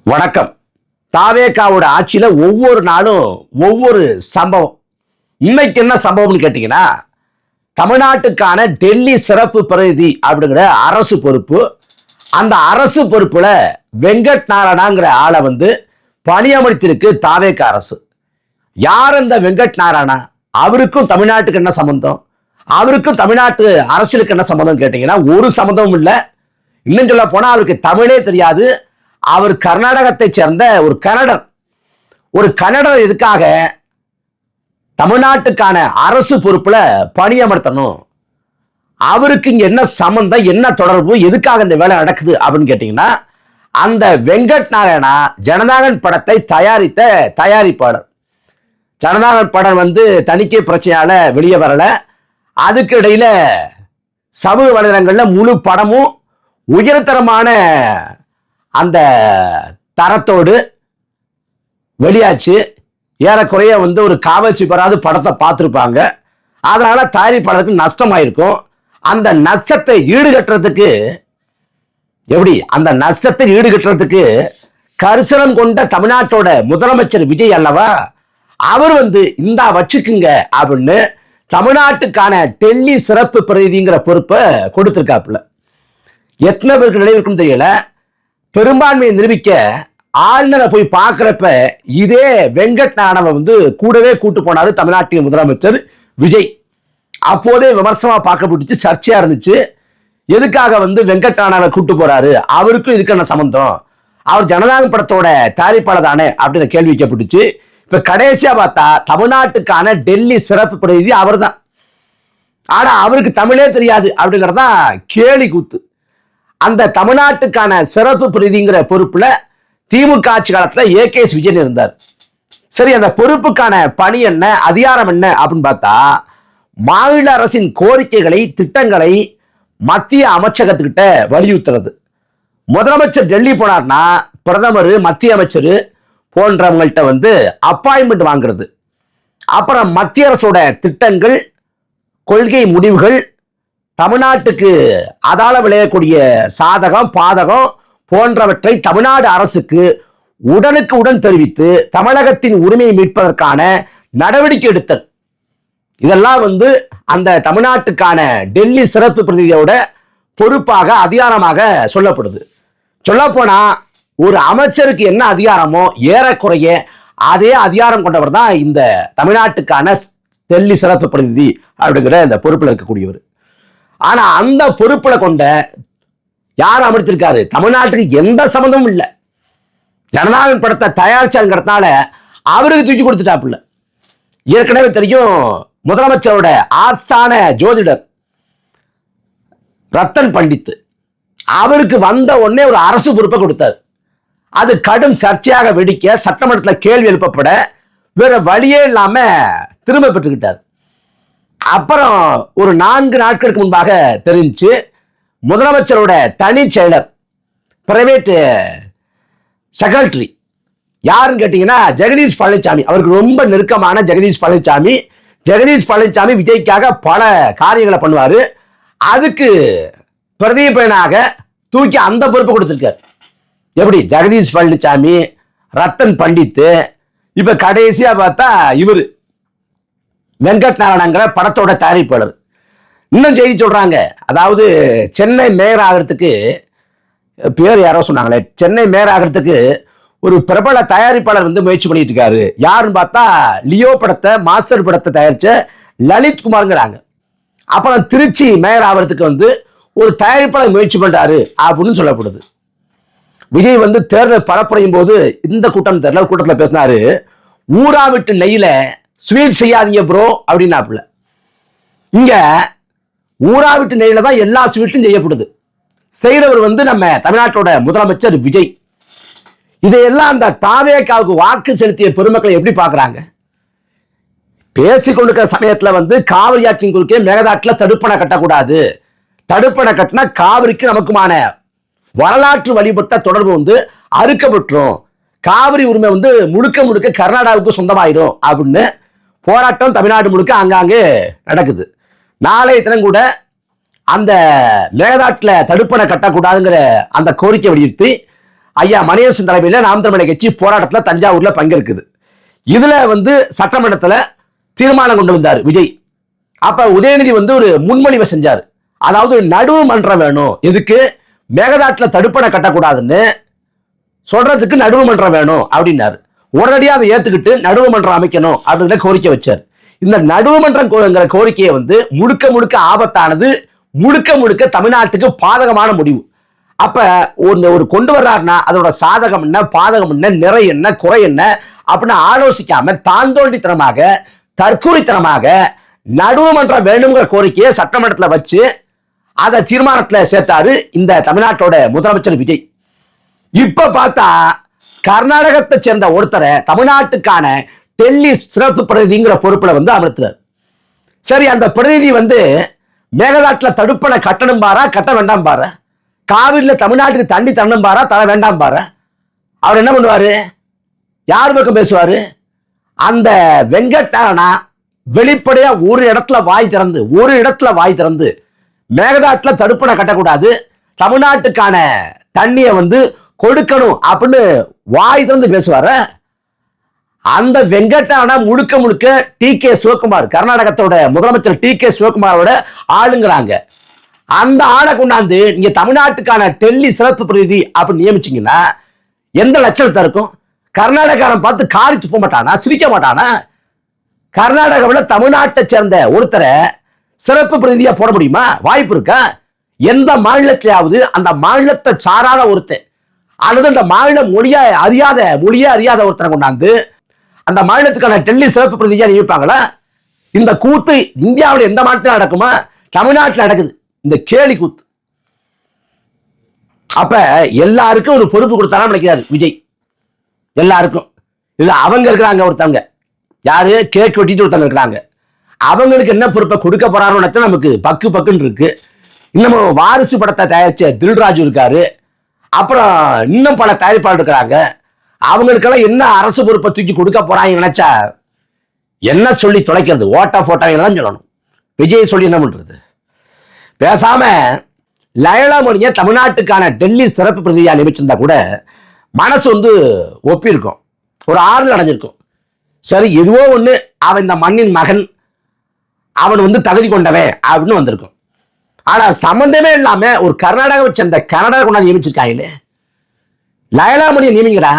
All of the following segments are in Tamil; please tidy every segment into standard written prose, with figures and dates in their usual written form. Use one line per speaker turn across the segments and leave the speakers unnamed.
வணக்கம். தாவேகாவோட ஆட்சியில ஒவ்வொரு நாளும் ஒவ்வொரு சம்பவம். இன்னைக்கு என்ன சம்பவம்னு கேட்டீங்கன்னா, தமிழ்நாட்டுக்கான டெல்லி சிறப்பு பிரதிநிதி அப்படிங்கிற அரசு பொறுப்பு. அந்த அரசு பொறுப்புல வெங்கட் நாராயணாங்கிற ஆளை பணியமர்த்திருக்கு தாவேகா அரசு. யார் இந்த வெங்கட் நாராயணா? அவருக்கும் தமிழ்நாட்டுக்கு என்ன சம்பந்தம்? அவருக்கும் தமிழ்நாட்டு அரசியலுக்கு என்ன சம்பந்தம் கேட்டீங்கன்னா, ஒரு சம்பந்தமும் இல்லை. இன்னும் சொல்ல போனா அவருக்கு தமிழே தெரியாது. அவர் கர்நாடகத்தை சேர்ந்த ஒரு கன்னடர் எதுக்காக தமிழ்நாட்டுக்கான அரசு பொறுப்புல பணியமர்த்தணும்? அவருக்கு இங்க என்ன சம்பந்தம், என்ன தொடர்பு, எதுக்காக இந்த வேலை நடக்குது அப்படின்னு கேட்டீங்கன்னா, அந்த வெங்கட் நாராயணா ஜனநாயகன் படத்தை தயாரித்த தயாரிப்பாளர். ஜனநாயகன் படம் தணிக்கை பிரச்சனையால வெளியே வரல. அதுக்கு இடையில சமூக வலைதளங்கள்ல முழு படமும் உயர்தரமான அந்த தரத்தோடு வெளியாச்சு. ஏறக்குறைய ஒரு காவல்சி பெறாது படத்தை பார்த்துருப்பாங்க. அதனால தயாரிப்பாளருக்கு நஷ்டமாயிருக்கும். அந்த நஷ்டத்தை ஈடுகட்டுறதுக்கு கரிசனம் கொண்ட தமிழ்நாட்டோட முதலமைச்சர் விஜய் அல்லவா, அவர் இந்தா வச்சுக்குங்க அப்படின்னு தமிழ்நாட்டுக்கான டெல்லி சிறப்பு பிரதிநிதிங்கிற பொறுப்பை கொடுத்திருக்காப்புல. எத்தனை பேருக்கு நினைவிருக்கும் தெரியல. பெரும்பான்மையை நிரூபிக்க ஆளுநரை போய் பார்க்கிறப்ப இதே வெங்கட் நாராயணவை கூடவே கூட்டு போனாரு தமிழ்நாட்டின் முதலமைச்சர் விஜய். அப்போதே விமர்சனமா பார்க்கப்பட்டுச்சு, சர்ச்சையா இருந்துச்சு. எதுக்காக வெங்கட் நாராயணவை கூட்டு போறாரு, அவருக்கும் இதுக்கு என்ன சம்பந்தம், அவர் ஜனநாயக படத்தோட தயாரிப்பாளர் தானே அப்படின்னு கேள்வி வைக்கப்பட்டுச்சு. இப்ப கடைசியா பார்த்தா தமிழ்நாட்டுக்கான டெல்லி சிறப்பு பிரதிநிதி அவர் தான். ஆனா அவருக்கு தமிழே தெரியாது அப்படிங்கறதான் கேலி கூத்து. அந்த தமிழ்நாட்டுக்கான சிறப்பு பிரதிங்கிற பொறுப்புல திமுக ஆட்சி காலத்துல ஏகேஎஸ் விஜயன் இருந்தார். சரி, அந்த பொறுப்புக்கான பணி என்ன, அதிகாரம் என்ன அப்படின்னு பார்த்தா, மாநில அரசின் கோரிக்கைகளை, திட்டங்களை மத்திய அமைச்சகத்துக்கிட்ட வலியுறுத்துறது. முதலமைச்சர் டெல்லி போனார்னா பிரதமர், மத்திய அமைச்சர் போன்றவங்கள்ட்ட அப்பாயின்மெண்ட் வாங்குறது. அப்புறம் மத்திய அரசோட திட்டங்கள், கொள்கை முடிவுகள், தமிழ்நாட்டுக்கு அதால விளையக்கூடிய சாதகம் பாதகம் போன்றவற்றை தமிழ்நாடு அரசுக்கு உடனுக்கு உடன் தெரிவித்து தமிழகத்தின் உரிமையை மீட்பதற்கான நடவடிக்கை எடுத்தல். இதெல்லாம் அந்த தமிழ்நாட்டுக்கான டெல்லி சிறப்பு பிரதிநிதியோட பொறுப்பாக, அதிகாரமாக சொல்லப்படுது. சொல்லப்போனா ஒரு அமைச்சருக்கு என்ன அதிகாரமோ ஏறக்குறைய அதே அதிகாரம் கொண்டவர் தான் இந்த தமிழ்நாட்டுக்கான டெல்லி சிறப்பு பிரதிநிதி அப்படிங்கிற இந்த பொறுப்பில் இருக்கக்கூடியவர். ஆனா அந்த பொறுப்புல கொண்ட யார் அமர்த்திருக்காரு, தமிழ்நாட்டுக்கு எந்த சம்பந்தமும் இல்லை. ஜனநாயகன் படத்தை தயாரிச்சாங்கிறதுனால அவருக்கு தூக்கி கொடுத்துட்டாப்புல. ஏற்கனவே தெரியும், முதலமைச்சரோட ஆஸ்தான ஜோதிடர் ரத்தன் பண்டித் அவருக்கு வந்த உடனே ஒரு அரசு பொறுப்பை கொடுத்தார். அது கடும் சர்ச்சையாக வெடிக்க, சட்டமன்றத்தில் கேள்வி எழுப்பப்பட வேற வழியே இல்லாம திரும்ப பெற்றுக்கிட்டார். அப்புறம் ஒரு 4 நாட்களுக்கு முன்பாக தெரிஞ்சு முதலமைச்சரோட தனி செயலர், பிரைவேட் செக்ரட்டரி யாருன்னு கேட்டீங்கன்னா ஜெகதீஷ் பழனிசாமி. அவருக்கு ரொம்ப நெருக்கமான ஜெகதீஷ் பழனிசாமி விஜய்க்காக பல காரியங்களை பண்ணுவாரு. அதுக்கு பிரதிபலனாக தூக்கி அந்த பொறுப்பு கொடுத்திருக்காரு. எப்படி ஜெகதீஷ் பழனிசாமி, ரத்தன் பண்டித், இப்ப கடைசியா பார்த்தா இவரு வெங்கட் நாராயணங்கிற படத்தோட தயாரிப்பாளர். இன்னும் செய்தி சொல்றாங்க, அதாவது சென்னை மேயர் ஆகிறதுக்கு, பேர் யாரோ சொன்னாங்களே, சென்னை மேயர் ஆகிறதுக்கு ஒரு பிரபல தயாரிப்பாளர் முயற்சி பண்ணிட்டு இருக்காரு. யாருன்னு பார்த்தா லியோ படத்தை, மாஸ்டர் படத்தை தயாரிச்ச லலித் குமார்ங்கிறாங்க. அப்புறம் திருச்சி மேயர் ஆகிறதுக்கு ஒரு தயாரிப்பாளர் முயற்சி பண்றாரு அப்படின்னு சொல்லப்படுது. விஜய் தேர்தல் பரப்புரையும் போது இந்த கூட்டத்தில் பேசினாரு, ஊரா விட்டு நெய்யில ஸ்வீட் செய்யாதீங்க ப்ரோ அப்படின்னாப்புல. இங்க ஊரா விட்டு நெய்யில தான் எல்லா ஸ்வீட்டும் செய்யப்படுது. செய்யறவர் நம்ம தமிழ்நாட்டோட முதலமைச்சர் விஜய். இதையெல்லாம் அந்த தாவேகாவுக்கு வாக்கு செலுத்திய பெருமக்களை எப்படி பாக்குறாங்க? பேசிக்கொண்டிருக்கிற சமயத்துல காவிரி ஆற்றின் குறுக்கே மேகதாட்டுல தடுப்பணை கட்டக்கூடாது, தடுப்பணை கட்டினா காவிரிக்கு நமக்குமான வரலாற்று வழிபட்ட தொடர்பு அறுக்கப்பட்டுரும், காவிரி உரிமை முழுக்க கர்நாடகாவுக்கு சொந்தமாயிரும் அப்படின்னு போராட்டம் தமிழ்நாடு முழுக்க அங்காங்கே நடக்குது. நாளைய தினம் கூட அந்த மேகதாட்டுல தடுப்பணை கட்டக்கூடாதுங்கிற அந்த கோரிக்கை வலியுறுத்தி ஐயா மணியரசன் தலைமையில நாம் தமிழர் கட்சி போராட்டத்துல தஞ்சாவூர்ல பங்கெடுக்குது. இதுல சட்டமன்றத்துல தீர்மானம் கொண்டு வந்தார் விஜய். அப்ப உதயநிதி ஒரு முன்மொழிவை செஞ்சாரு. அதாவது நடுவு மன்றம் வேணும், எதுக்கு மேகதாட்டுல தடுப்பணை கட்டக்கூடாதுன்னு சொல்றதுக்கு நடுவு மன்றம் வேணும் அப்படின்னாரு. உடனடியாக அதை ஏத்துக்கிட்டு நடுவு மன்றம் அமைக்கணும் அப்படின்ற கோரிக்கை வச்சார். இந்த நடுவு மன்றம் கோரிக்கையை முழுக்க முழுக்க ஆபத்தானது, முழுக்க முழுக்க தமிழ்நாட்டுக்கு பாதகமான முடிவு. அப்ப ஒரு கொண்டு வர்றாருன்னா அதோட சாதகம் என்ன, பாதகம் என்ன, நிறை என்ன, குறை என்ன அப்படின்னு ஆலோசிக்காம தாந்தோண்டித்தனமாக, தற்கூரித்தனமாக நடுவு மன்றம் வேணுங்கிற கோரிக்கையை சட்டமன்றத்தில் வச்சு அதை தீர்மானத்தில் சேர்த்தாரு இந்த தமிழ்நாட்டோட முதலமைச்சர் விஜய். இப்ப பார்த்தா கர்நாடகத்தை சேர்ந்த ஒருத்தரை தமிழ்நாட்டுக்கான டெல்லி சிறப்பு பிரதிநிதிங்கிற பொறுப்புல அமர்த்துறார். சரி, அந்த பிரதிநிதி மேகதாட்டுல தடுப்பணை கட்டணும் பாரா, கட்ட வேண்டாம் பாரு, காவிரியில தமிழ்நாட்டுக்கு தண்ணி தரணும் பாரா, தர வேண்டாம் பாரு. அவர் என்ன பண்ணுவாரு? யார் பக்கம் பேசுவாரு? அந்த வெங்கட்டானா வெளிப்படையா ஒரு இடத்துல வாய் திறந்து மேகதாட்டுல தடுப்பணை கட்டக்கூடாது, தமிழ்நாட்டுக்கான தண்ணியை கொடுக்கணும் அப்படின்னு வாய் திறந்து பேசுவார. அந்த வெங்கட்டானா முழுக்க முழுக்க டி.கே. சிவகுமார், கர்நாடகத்தோட முதலமைச்சர் டி.கே. சிவகுமாரோட ஆளுங்கிறாங்க. அந்த ஆளை கொண்டாந்து நீங்க தமிழ்நாட்டுக்கான டெல்லி சிறப்பு பிரதிநிதி அப்படின்னு நியமிச்சீங்கன்னா எந்த லட்சணத்தை இருக்கும்? கர்நாடகாரன் பார்த்து காரி துப்ப மாட்டானா, சிரிக்க மாட்டானா? கர்நாடகாவில் தமிழ்நாட்டை சேர்ந்த ஒருத்தரை சிறப்பு பிரதிநிதியா போட முடியுமா? வாய்ப்பு இருக்கா? எந்த மாநிலத்திலாவது அந்த மாநிலத்தை சாராத ஒருத்தர் அல்லது அந்த மாநில மொழியா அறியாத ஒருத்தரை கொண்டாந்து அந்த மாநிலத்துக்கான டெல்லி சிறப்பு பிரதிநிதியா நியமிப்பாங்களா? இந்த கூத்து இந்தியாவில் எந்த மாநிலத்தில் நடக்குமா? தமிழ்நாட்டில் நடக்குது இந்த கேலி கூத்து. அப்ப எல்லாருக்கும் ஒரு பொறுப்பு கொடுத்தாலும் நினைக்கிறாரு விஜய். எல்லாருக்கும் இது அவங்க இருக்கிறாங்க. ஒருத்தவங்க யாரு கேக் வெட்டிட்டு ஒருத்தவங்க இருக்கிறாங்க. அவங்களுக்கு என்ன பொறுப்பை கொடுக்க போறாருன்னு நினைச்சா நமக்கு பக்குன்னு இருக்கு. இன்னமும் வாரிசு படத்தை தயாரிச்ச தில்ராஜு இருக்காரு. அப்புறம் இன்னும் பல தயாரிப்பாளர் இருக்கிறாங்க. அவங்களுக்கெல்லாம் என்ன அரசு பொறுப்பை தூக்கி கொடுக்க போறாங்க நினைச்சா என்ன சொல்லி தொலைக்கிறது? ஓட்டா போட்டாங்க தான் சொல்லணும். விஜய் சொல்லி என்ன பண்றது? பேசாம லயலாமணியை தமிழ்நாட்டுக்கான டெல்லி சிறப்பு பிரதிநிதியா நியமிச்சிருந்தா கூட மனசு ஒப்பி இருக்கும், ஒரு ஆறுதல் அடைஞ்சிருக்கும். சரி, எதுவோ ஒண்ணு அவன் இந்த மண்ணின் மகன், அவன் தகுதி கொண்டவன் அப்படின்னு வந்திருக்கும். ஆனா சம்பந்தமே இல்லாம ஒரு கர்நாடகாவை சேர்ந்த கனடா கொண்டாந்து நியமிச்சிருக்காங்களே. லயலாமணியை நியமிங்கடா,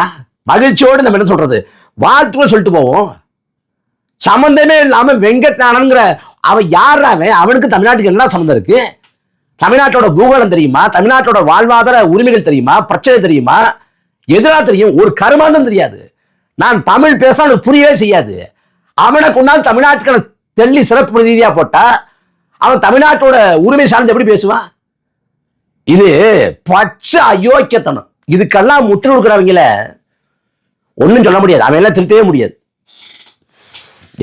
மகிழ்ச்சியோடு நம்ம என்ன சொல்றது, வாழ்த்துக்கள் சொல்லிட்டு போவோம். சம்பந்தமே இல்லாம வெங்கட்நாதன்ங்கிற அவன் யார்? அவனுக்கு தமிழ்நாட்டுக்கு என்ன சம்பந்தம் இருக்கு? தமிழ்நாட்டோட பூகோளம் தெரியுமா? தமிழ்நாட்டோட வாழ்வாதார உரிமைகள் தெரியுமா? பிரச்சனை தெரியுமா? எதிராக தெரியும், ஒரு கருமாந்தம் தெரியாது. நான் தமிழ் பேச புரியவே செய்யாது. அவனை கொண்டாந்து தமிழ்நாட்டுக்கான டெல்லி சிறப்பு பிரதிநிதியா போட்டா அவன் தமிழ்நாட்டோட உரிமை சார்ந்து எப்படி பேசுவான்? இது பச்சை அயோக்கியத்தனம். இதுக்கெல்லாம் முற்று கொடுக்கிறவங்கள ஒன்னும் சொல்ல முடியாது, அவன் எல்லாம் திருத்தவே முடியாது.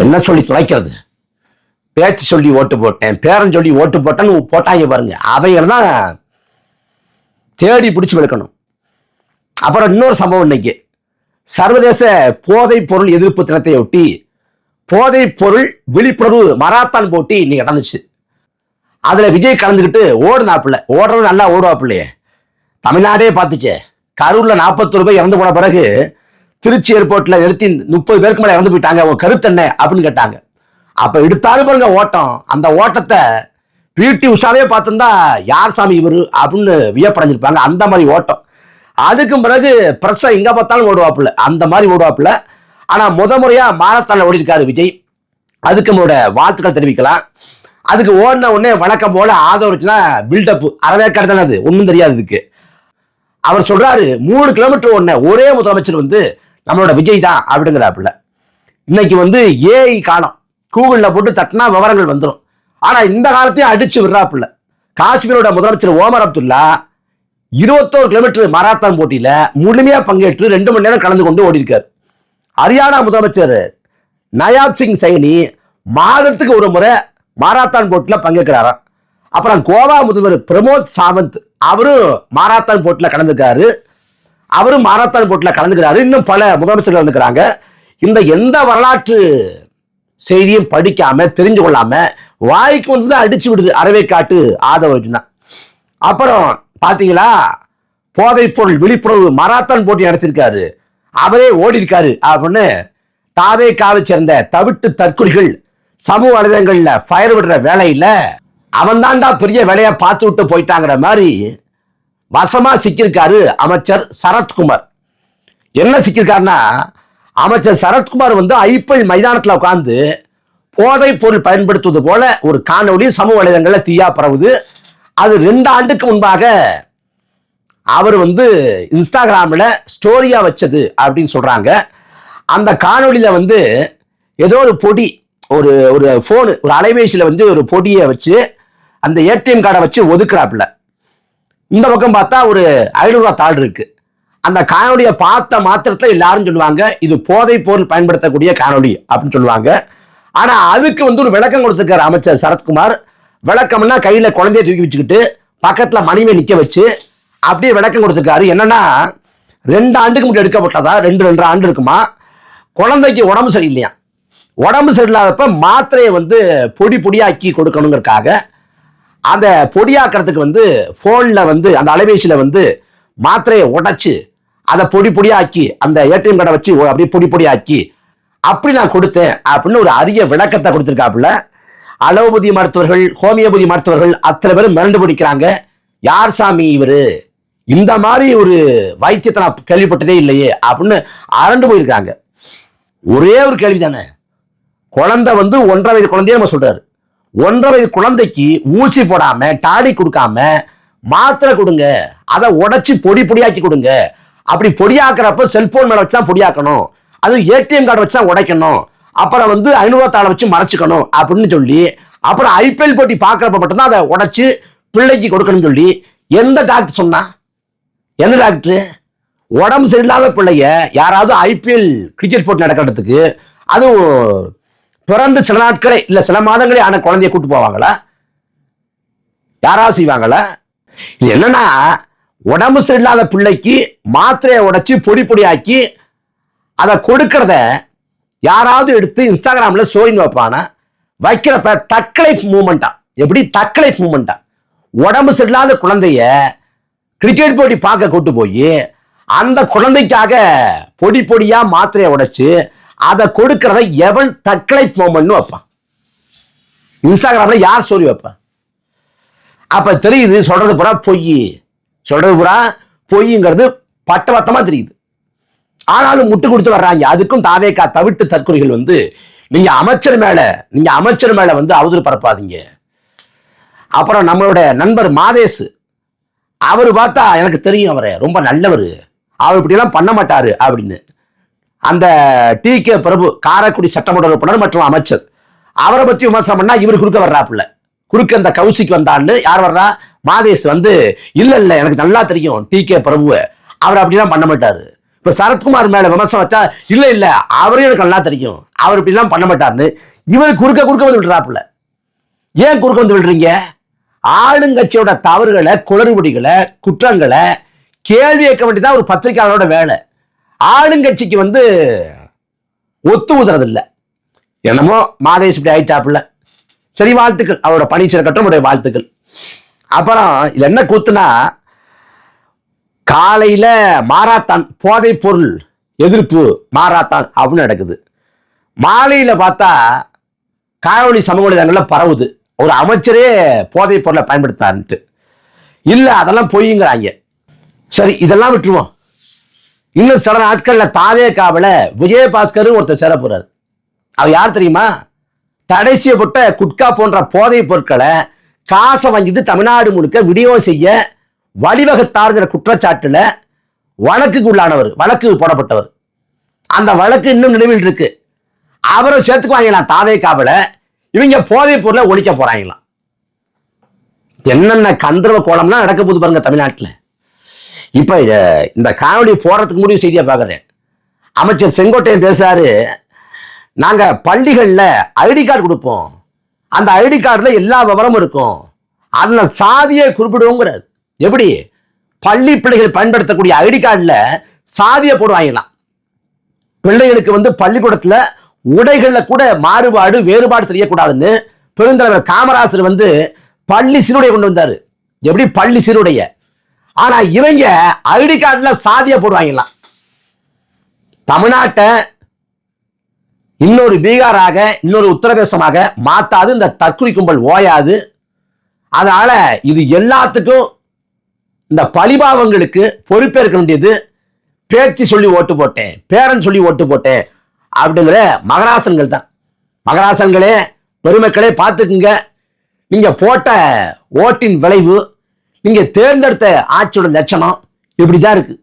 என்ன சொல்லி துளைக்கிறது? பேச்சு சொல்லி ஓட்டு போட்டேன், பேரன் சொல்லி ஓட்டு போட்டேன்னு போட்டாங்க பாருங்க. அவைகள் தான் தேடி பிடிச்சு வெளுக்கணும். அப்புறம் இன்னொரு சம்பவம், இன்னைக்கு சர்வதேச போதைப் பொருள் எதிர்ப்பு தினத்தை ஒட்டி போதைப் பொருள் விழிப்புணர்வு மராத்தான் போட்டி இன்னைக்கு நடந்துச்சு. அதுல விஜய் கலந்துக்கிட்டு ஓடுறது நல்லா ஓடுவாப்பிள்ளையே. தமிழ்நாடே பார்த்துச்சே. கரூர்ல 41 ரூபாய் இறந்து போன பிறகு திருச்சி ஏர்போர்ட்ல எடுத்து 30 பேருக்கு மேல இறந்து போயிட்டாங்க. உங்க கருத்து என்ன அப்படின்னு கேட்டாங்க. அப்ப எடுத்தாலும் பாருங்க ஓட்டம். அந்த ஓட்டத்தை பிடி உஷாவே பார்த்திருந்தா யார் சாமி இவரு அப்படின்னு வியப்படைஞ்சிருப்பாங்க. அந்த மாதிரி ஓட்டம். அதுக்கும் பிறகு பிரச்சனை எங்க பார்த்தாலும் ஓடுவாப்புல, அந்த மாதிரி ஓடுவாப்புல. ஆனா முறையா மாரத்தான்ல ஓடி இருக்காரு விஜய். அதுக்கு நம்மளோட வாழ்த்துக்கள் தெரிவிக்கலாம். அதுக்கு ஓடின உடனே வழக்கம் போல ஆதரவுச்சுன்னா பில்டப் அறவே கிடையாது, ஒன்றும் தெரியாது. இதுக்கு அவர் சொல்றாரு 3 கிலோமீட்டர் ஓடின ஒரே முதலமைச்சர் நம்மளோட விஜய் தான் அப்படிங்கிறாப்புல. இன்னைக்கு ஏஐ காலம், கூகுள்ல போட்டு தட்டினா விவரங்கள் வந்துடும். ஆனா இந்த காலத்தையும் அடிச்சு விடுறாப்புல. காஷ்மீரோட முதலமைச்சர் ஓமர் அப்துல்லா 21 கிலோமீட்டர் மராத்தான் போட்டியில முழுமையா பங்கேற்று 2 மணி நேரம் கலந்து கொண்டு ஓடி இருக்காரு. ஹரியானா முதலமைச்சர் நயாப் சிங் சைனி மாதத்துக்கு ஒரு முறை மாரத்தான் போட்டியில பங்கேற்கிறாராம். அப்புறம் கோவா முதல்வர் பிரமோத் சாவந்த் அவரும் மாரத்தான் போட்டியில கலந்துக்கிறாரு. இன்னும் பல முதலமைச்சர்கள் கலந்துக்கிறாங்க. இந்த எந்த வரலாற்று செய்தியும் படிக்காம தெரிஞ்சு கொள்ளாம வாய்க்கு அடிச்சு விடுது அறவே காட்டு ஆதரவு. அப்புறம் பாத்தீங்களா, போதைப் பொருள் விழிப்புணர்வு மராத்தான் போட்டி நடத்திருக்காரு, அவரே ஓடி இருக்காரு அப்படின்னு தாவேகாவை சேர்ந்த தவிட்டு தற்கொலைகள் சமூக வலைதளங்கள்ல ஃபயர் விடுற வேலையில அவன் தாண்டா பெரிய வேலையா பார்த்து விட்டு போயிட்டாங்கிற மாதிரி வசமா சிக்கியிருக்காரு அமைச்சர் சரத்குமார். என்ன சிக்கியிருக்காருன்னா, அமைச்சர் சரத்குமார் வந்து ஐபிஎல் மைதானத்தில் உட்கார்ந்து போதைப் பொருள் பயன்படுத்துவது போல ஒரு காணொளி சமூக வலைதளங்கள்ல தீயா பரவுது. அது 2 ஆண்டுக்கு முன்பாக அவர் வந்து இன்ஸ்டாகிராம்ல ஸ்டோரியா வச்சது அப்படின்னு சொல்றாங்க. அந்த காணொலியில வந்து ஏதோ ஒரு பொடி, ஒரு ஒரு போனு, ஒரு அலைபேசியில வந்து ஒரு பொடியை வச்சு அந்த ஏடிஎம் கார்டை வச்சு ஒதுக்குறாப்புல. இந்த பக்கம் பார்த்தா ஒரு 500 ரூபாய் தாள் இருக்கு. அந்த காணொலியை பார்த்த மாத்திரத்துல எல்லாரும் சொல்லுவாங்க இது போதைப் பொருள் பயன்படுத்தக்கூடிய காணொலி அப்படின்னு சொல்லுவாங்க. ஆனா அதுக்கு வந்து ஒரு விளக்கம் கொடுத்திருக்காரு அமைச்சர் சரத்குமார். விளக்கம்னா கையில குழந்தைய தூக்கி வச்சுக்கிட்டு பக்கத்துல மணிமை நிக்க வச்சு அப்படியே விளக்கம் கொடுத்திருக்காரு. என்னன்னா 2 ஆண்டுக்கு முன்னாடி எடுக்கப்பட்டதா, 2 ஆண்டு இருக்குமா. குழந்தைக்கு உடம்பு சரியில்லையா, உடம்பு சரியில்லாதப்ப மாத்திரையை வந்து பொடி பொடியாக்கி கொடுக்கணுங்கிறதுக்காக அந்த பொடியாக்கிறதுக்கு வந்து போன்ல வந்து அந்த அலைபேசியில வந்து மாத்திரையை உடைச்சு அதை பொடி பொடியாக்கி அந்த ஏடிஎம் கார்டை வச்சு அப்படியே பொடி பொடியாக்கி அப்படி நான் கொடுத்தேன் அப்படின்னு ஒரு அரிய விளக்கத்தை கொடுத்திருக்காப்புல. அலோபதி மருத்துவர்கள், ஹோமியோபதி மருத்துவர்கள் அத்தனை பேரும் மிரண்டு பிடிக்கிறாங்க. யார் சாமி இவரு, இந்த மாதிரி ஒரு வைத்தியத்தை நான் கேள்விப்பட்டதே இல்லையே அப்படின்னு அரண்டு போயிருக்காங்க. ஒரே ஒரு கேள்வி தானே, குழந்தை வந்து 1.5 வயது குழந்தைய நம்ம சொல்றாரு, 1.5 வயது குழந்தைக்கு ஊசி போடாம டாடி கொடுக்காம மாத்திரை கொடுங்க, அதை உடைச்சு பொடி பொடியாக்கி கொடுங்க. அப்படி பொடியாக்குறப்ப செல்போன் மேல வச்சுதான் பொடியாக்கணும், அது ஏடிஎம் கார்டு வச்சுதான் உடைக்கணும், அப்புறம் வந்து 500 ரூபாய் தாளை வச்சு மறைச்சுக்கணும் அப்படின்னு சொல்லி, அப்புறம் ஐபிஎல் போட்டி பார்க்கறப்ப மட்டும்தான் அதை உடைச்சு பிள்ளைக்கு கொடுக்கணும்னு சொல்லி எந்த டாக்டர் சொன்னா? எந்த டாக்டர்? உடம்பு சரியில்லாத பிள்ளைய யாராவது ஐபிஎல் கிரிக்கெட் போட்டி நடக்கிறதுக்கு அதுவும் பிறந்து சில நாட்களே இல்ல சில மாதங்களே ஆன குழந்தைய கூட்டு போவாங்களா? யாராவது செய்வாங்களா? இது என்னன்னா, உடம்பு சரியில்லாத பிள்ளைக்கு மாத்திரையை உடைச்சு பொடி பொடியாக்கி அதை கொடுக்கறத யாராவது எடுத்து இன்ஸ்டாகிராம்ல ஸ்டோரி வைப்பானா? வைக்கிறப்ப தக்லைஃப் மூமெண்டா, எப்படி தக்லைஃப் மூமெண்டா, உடம்பு சரியில்லாத குழந்தைய கிரிக்கெட் போட்டி பார்க்க கூட்டு போய் அந்த குழந்தைக்காக பொடி பொடியா மாத்திரையை உடைச்சு அதை கொடுக்கறத எவன் தக்லைஃப் மூமெண்ட்னு வைப்பான்? இன்ஸ்டாகிராம்ல யார் ஸ்டோரி வைப்பான்? அப்ப தெரியுது சொல்றது பூரா பொய், சொல்றது பூரா பொய்ங்கிறது பட்டவட்டமா தெரியுது. ஆனாலும் முட்டு கொடுத்து வர்றாங்க. அதுக்கும் தாவேகா தவிட்டு தற்கொலைகள் வந்து நீங்க அமைச்சர் மேல வந்து அவதூறு பரப்பாதீங்க. அப்புறம் நம்மளோட நண்பர் மாதேஷ், அவரு பார்த்தா எனக்கு தெரியும் அவரை ரொம்ப நல்லவர், அவர் இப்படி எல்லாம் பண்ண மாட்டாரு அப்படின்னு. அந்த டி.கே. பிரபு காரைக்குடி சட்டமன்ற உறுப்பினர் மற்றும் அமைச்சர், அவரை பத்தி விமர்சனம் பண்ணா இவர் குறுக்க வர்றாப்புல. குறுக்க அந்த கௌசிக் வந்தான்னு யார் வர்றா? மாதேஷ் வந்து இல்ல எனக்கு நல்லா தெரியும் டி.கே. பிரபு அவர் அப்படிலாம் பண்ண மாட்டாரு. இப்ப சரத்குமார் மேல விமர்சனம் வச்சா இல்ல அவரே எனக்கு நல்லா தெரியும் அவர் இப்படி எல்லாம் பண்ண மாட்டாருன்னு இவர் குறுக்க வந்து விடுறாப்புல. ஏன் குறுக்க வந்து விடுறீங்க? ஆளுங்கட்சியோட தவறுகளை, குளறுபடிகளை, குற்றங்களை கேள்வி கேட்க வேண்டியதான் ஒரு பத்திரிகையாளரோட வேலை. ஆளுங்கட்சிக்கு வந்து ஒத்து ஊதுறது இல்லை. என்னமோ மாதேஷ் இப்படி ஆயிட்டாப்புல. சரி, வாழ்த்துக்கள், அவரோட பணி சிறக்கட்டும், உடைய வாழ்த்துக்கள். அப்புறம் இதுல என்ன கூத்துனா, காலையில மாராத்தான் போதைப் பொருள் எதிர்ப்பு மாராத்தான் அப்படின்னு நடக்குது. மாலையில பார்த்தா காணொலி சமூக வலைதளங்கள்ல பரவுது, ஒரு அமைச்சரே போதைப் பொருளை பயன்படுத்தாருன்ட்டு. இல்ல அதெல்லாம் பொய்யுங்கிறாங்க. சரி, இதெல்லாம் விட்டுருவோம். இன்னும் சில நாட்கள்ல தாவேகாவுல விஜயபாஸ்கர் ஒருத்தர் சேர போறாரு. அவர் யார் தெரியுமா? தடை செய்யப்பட்ட குட்கா போன்ற போதைப் பொருட்களை காசை வாங்கிட்டு தமிழ்நாடு முழுக்க வீடியோ செய்ய வழிவகுத்தாருங்கிற குற்றச்சாட்டுல வழக்குக்கு உள்ளானவர், வழக்கு போடப்பட்டவர். அந்த வழக்கு இன்னும் நினைவில் இருக்கு. அவரை சேர்த்துக்குவாங்களாம் தாவேகாவுல. இவங்க போதைப் பொருளை ஒழிக்க போறாங்களாம். என்னென்ன கந்தர்வ கோலம்லாம் நடக்க போகுது பாருங்க தமிழ்நாட்டில். இப்ப இந்த காணொலி போறதுக்கு முடிவு செய்தியா பாக்குறேன். அமைச்சர் செங்கோட்டையன் பேசுறாரு, நாங்க பள்ளிகள்ல ஐடி கார்டு கொடுப்போம், அந்த ஐடி கார்டுல எல்லா விவரமும் இருக்கும், அதுல சாதியை குறிப்பிடுவோங்கிறார். எப்படி? பள்ளி பிள்ளைகள் பயன்படுத்தக்கூடிய ஐடி கார்டுல சாதியை போடுவாங்களாம். பிள்ளைகளுக்கு வந்து பள்ளிக்கூடத்துல உடைகள்ல கூட மாறுபாடு வேறுபாடு தெரியக்கூடாதுன்னு பெருந்தலைவர் காமராசர் வந்து பள்ளி சீருடைய கொண்டு வந்தாரு. எப்படி? பள்ளி சீருடைய. ஆனா இவங்க ஐடி கார்டுல சாதிய போடுவாங்களாம். தமிழ்நாட்டை இன்னொரு பீகாராக இன்னொரு உத்தரப்பிரதேசமாக மாத்தாது இந்த தற்குறி கும்பல் ஓயாது. அதனால இது எல்லாத்துக்கும் இந்த பழிபாவங்களுக்கு பொறுப்பேற்க வேண்டியது பேத்தி சொல்லி ஓட்டு போட்டேன், பேரன் சொல்லி ஓட்டு போட்டேன் அப்படிங்கிற மகராசன்கள் தான். மகராசன்களே, பெருமக்களே பார்த்துக்குங்க. நீங்க போட்ட ஓட்டின் விளைவு, நீங்க தேர்ந்தெடுத்த ஆட்சியோட லட்சணம் இப்படிதான் இருக்கு.